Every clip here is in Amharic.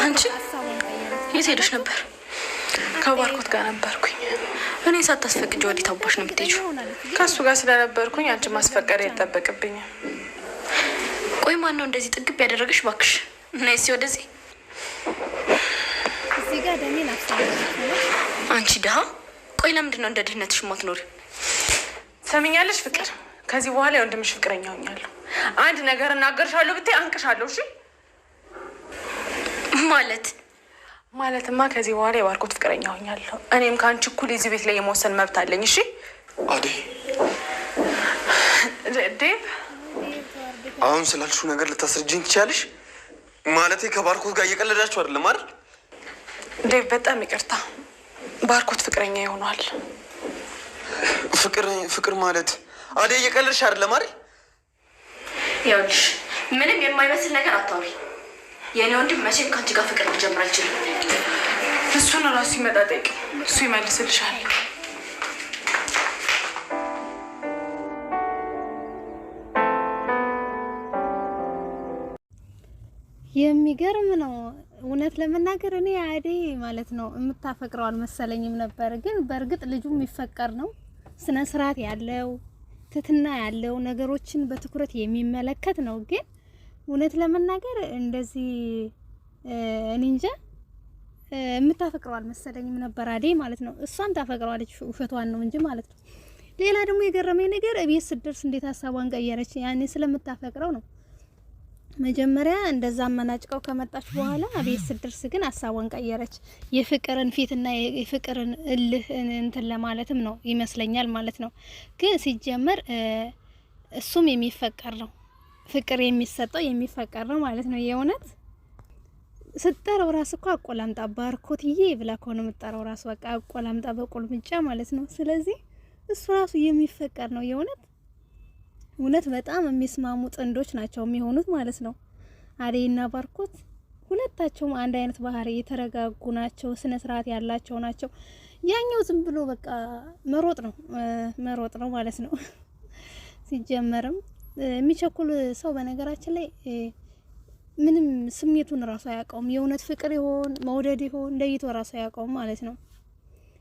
አንቺ የት ሄደሽ ነበር? ከባርኮት ጋር ነበርኩኝ። እኔ ሳታስፈቅጂ ወዴት አባሽ ነው የምትሄጂው? ከሱ ጋር ስለነበርኩኝ አንቺ ማስፈቀድ አይጠበቅብኝም። ቆይ ማን ነው እንደዚህ ጥግብ ያደረገሽ? እባክሽ ነይ እስኪ ወደዚህ። እዚህ ጋር ደሜን አፍሳለሽ አንቺ ደሃ። ቆይ ለምንድን ነው እንደ ድህነትሽ የማትኖሪ? ሰሚኛለሽ ፍቅር፣ ከዚህ በኋላ የወንድምሽ ፍቅረኛ ሆኛለሁ። አንድ ነገር እናገርሻለሁ ብታይ አንቅሻለሁ። እሺ ማለትማ ከዚህ በኋላ የባርኮት ፍቅረኛ ሆኛለሁ። እኔም ከአንቺ እኩል እዚህ ቤት ላይ የመወሰን መብት አለኝ። እሺ አዴ፣ ዴቭ አሁን ስላልሽው ነገር ልታስረጅኝ ትችያለሽ? ማለቴ ከባርኮት ጋር እየቀለዳችሁ አይደለም አይደል? ዴቭ በጣም ይቅርታ፣ ባርኮት ፍቅረኛ ይሆናል። ፍቅር ማለት አዴ፣ እየቀለድሽ አይደለም አይደል? ይኸውልሽ ምንም የማይመስል ነገር አታውሪ። የኔ ወንድም መቼም ከአንቺ ጋር ፍቅር ሊጀምር አይችልም። እሱን ራሱ ይመጣ ጠይቅ፣ እሱ ይመልስልሻል። የሚገርም ነው እውነት ለመናገር። እኔ አዴ ማለት ነው የምታፈቅረው አልመሰለኝም ነበር። ግን በእርግጥ ልጁ የሚፈቀር ነው፣ ስነ ስርዓት ያለው ትትና ያለው ነገሮችን በትኩረት የሚመለከት ነው። ግን እውነት ለመናገር እንደዚህ እኔ እንጃ የምታፈቅረው አልመሰለኝም ነበር አዴ ማለት ነው። እሷም ታፈቅረዋለች፣ ውሸቷን ነው እንጂ ማለት ነው። ሌላ ደግሞ የገረመኝ ነገር እቤት ስትደርስ እንዴት ሀሳቧን ቀየረች? ያኔ ስለምታፈቅረው ነው። መጀመሪያ እንደዛ አመናጭቀው ከመጣች በኋላ ቤት ስትደርስ ግን ሀሳቧን ቀየረች። የፍቅርን ፊትና የፍቅርን እልህ እንትን ለማለትም ነው ይመስለኛል ማለት ነው። ግን ሲጀመር እሱም የሚፈቀር ነው፣ ፍቅር የሚሰጠው የሚፈቀር ነው ማለት ነው። የእውነት ስጠራው ራስ እኮ አቆላምጣ ባርኮትዬ ብላ ከሆነ የምጠራው ራስ በቃ አቆላምጣ በቁልምጫ ማለት ነው። ስለዚህ እሱ ራሱ የሚፈቀር ነው የእውነት እውነት በጣም የሚስማሙ ጥንዶች ናቸው የሚሆኑት ማለት ነው። አዴይና ባርኮት ሁለታቸውም አንድ አይነት ባህሪ የተረጋጉ ናቸው፣ ስነ ስርዓት ያላቸው ናቸው። ያኛው ዝም ብሎ በቃ መሮጥ ነው ማለት ነው። ሲጀመርም የሚቸኩል ሰው በነገራችን ላይ ምንም ስሜቱን ራሱ አያውቀውም። የእውነት ፍቅር ይሆን መውደድ ይሆን ለይቶ ራሱ አያውቀውም ማለት ነው።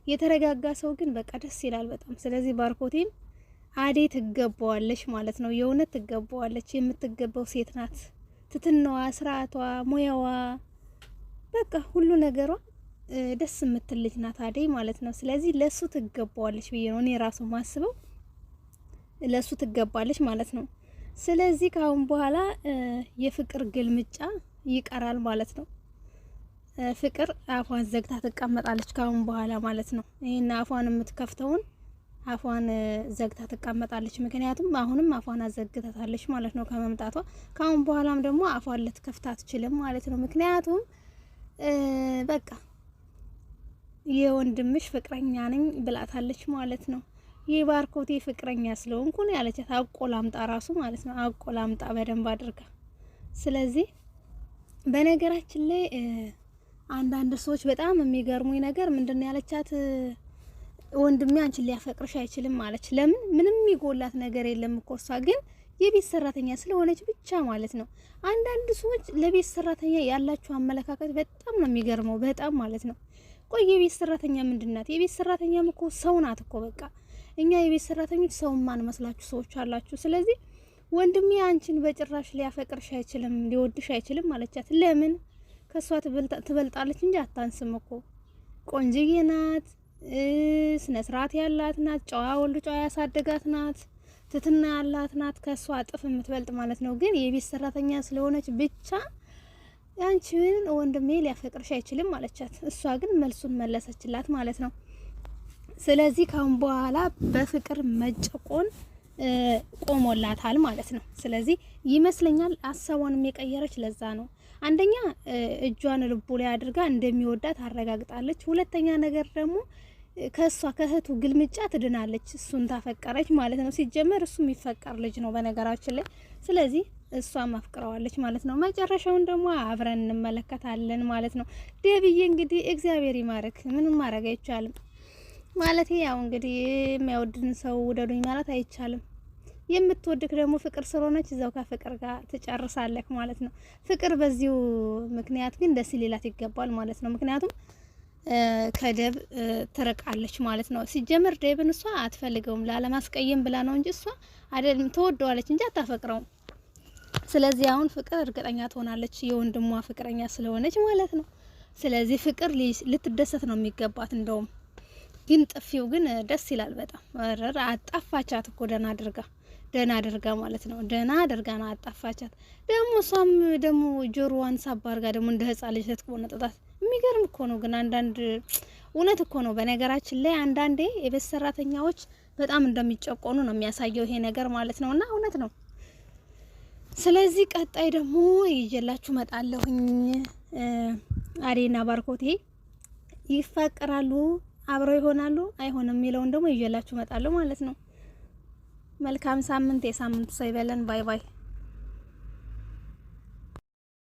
የተረጋጋ ሰው ግን በቃ ደስ ይላል በጣም። ስለዚህ ባርኮቴም አዴ ትገባዋለች ማለት ነው። የእውነት ትገባዋለች። የምትገባው ሴት ናት። ትትናዋ፣ ስርዓቷ፣ ሙያዋ በቃ ሁሉ ነገሯ ደስ የምትል ልጅ ናት አዴ ማለት ነው። ስለዚህ ለሱ ትገባዋለች ብዬ ነው እኔ ራሱ ማስበው። ለሱ ትገባለች ማለት ነው። ስለዚህ ካሁን በኋላ የፍቅር ግልምጫ ይቀራል ማለት ነው። ፍቅር አፏን ዘግታ ትቀመጣለች ካሁን በኋላ ማለት ነው። ይሄን አፏን የምትከፍተውን አፏን ዘግታ ትቀመጣለች። ምክንያቱም አሁንም አፏን አዘግታታለች ማለት ነው ከመምጣቷ። ካሁን በኋላም ደግሞ አፏን ልትከፍታ አትችልም ማለት ነው። ምክንያቱም በቃ የወንድምሽ ፍቅረኛ ነኝ ብላታለች ማለት ነው። የባርኮቴ ፍቅረኛ ስለሆንኩ ነው ያለቻት። አቆላምጣ ራሱ ማለት ነው። አቆላምጣ በደንብ አድርጋ። ስለዚህ በነገራችን ላይ አንዳንድ ሰዎች በጣም የሚገርሙኝ ነገር ምንድነው ያለቻት? ወንድሜ አንቺን ሊያፈቅርሽ አይችልም ማለች። ለምን? ምንም የሚጎላት ነገር የለም እኮ እሷ ግን የቤት ሰራተኛ ስለሆነች ብቻ ማለት ነው። አንዳንድ ሰዎች ለቤት ሰራተኛ ያላቸው አመለካከት በጣም ነው የሚገርመው፣ በጣም ማለት ነው። ቆይ የቤት ሰራተኛ ምንድናት? የቤት ሰራተኛም እኮ ሰው ናት እኮ በቃ። እኛ የቤት ሰራተኞች ሰው ማን መስላችሁ ሰዎች አላችሁ። ስለዚህ ወንድሜ አንቺን በጭራሽ ሊያፈቅርሽ አይችልም፣ ሊወድሽ አይችልም ማለቻት። ለምን? ከሷ ትበልጣለች እንጂ አታንስም እኮ። ቆንጅዬ ናት፣ ስነ ስርዓት ያላት ናት፣ ጨዋ ወልዱ ጨዋ ያሳደጋት ናት፣ ትትና ያላት ናት። ከሷ እጥፍ የምትበልጥ ማለት ነው። ግን የቤት ሰራተኛ ስለሆነች ብቻ አንቺን ወንድሜ ሊያፈቅርሽ አይችልም ማለቻት። እሷ ግን መልሱን መለሰችላት ማለት ነው። ስለዚህ ካሁን በኋላ በፍቅር መጨቆን ቆሞላታል ማለት ነው። ስለዚህ ይመስለኛል ሀሳቧንም የቀየረች ለዛ ነው። አንደኛ እጇን ልቡ ላይ አድርጋ እንደሚወዳት አረጋግጣለች። ሁለተኛ ነገር ደግሞ ከሷ ከእህቱ ግልምጫ ትድናለች፣ እሱን ታፈቀረች ማለት ነው። ሲጀመር እሱ የሚፈቀር ልጅ ነው በነገራችን ላይ። ስለዚህ እሷም አፍቅረዋለች ማለት ነው። መጨረሻውን ደግሞ አብረን እንመለከታለን ማለት ነው። ደብዬ እንግዲህ እግዚአብሔር ይማረክ፣ ምንም ማድረግ አይቻልም ማለት ያው እንግዲህ የሚያወድን ሰው ውደዱኝ ማለት አይቻልም። የምትወድክ ደግሞ ፍቅር ስለሆነች እዛው ከፍቅር ጋር ትጨርሳለህ ማለት ነው። ፍቅር በዚሁ ምክንያት ግን ደስ ሊላት ይገባል ማለት ነው። ምክንያቱም ከደብ ትርቃለች ማለት ነው። ሲጀመር ደብን እሷ አትፈልገውም ላለማስቀየም ብላ ነው እንጂ እሷ አይደለም ተወደዋለች እንጂ አታፈቅረውም። ስለዚህ አሁን ፍቅር እርግጠኛ ትሆናለች የወንድሟ ፍቅረኛ ስለሆነች ማለት ነው። ስለዚህ ፍቅር ልትደሰት ነው የሚገባት። እንደውም ግን ጥፊው ግን ደስ ይላል በጣም ወረር አጣፋቻት እኮ ደና አድርጋ ማለት ነው። ደና አድርጋ ነው አጣፋቻት። ደግሞ እሷም ደግሞ ጆሮዋን ሳባ አድርጋ ደግሞ እንደ ህፃን ልጅ ልትቆነጥጣት የሚገርም እኮ ነው። ግን አንዳንድ እውነት እኮ ነው። በነገራችን ላይ አንዳንዴ የቤት ሰራተኛዎች በጣም እንደሚጨቆኑ ነው የሚያሳየው ይሄ ነገር ማለት ነውና እውነት ነው። ስለዚህ ቀጣይ ደግሞ ይዤላችሁ መጣለሁኝ። አዴና ባርኮቴ ይፋቀራሉ፣ አብረው ይሆናሉ አይሆንም የሚለውን ደግሞ ይዤላችሁ መጣለሁ ማለት ነው። መልካም ሳምንት፣ የሳምንት ሰው ይበለን። ባይ ባይ።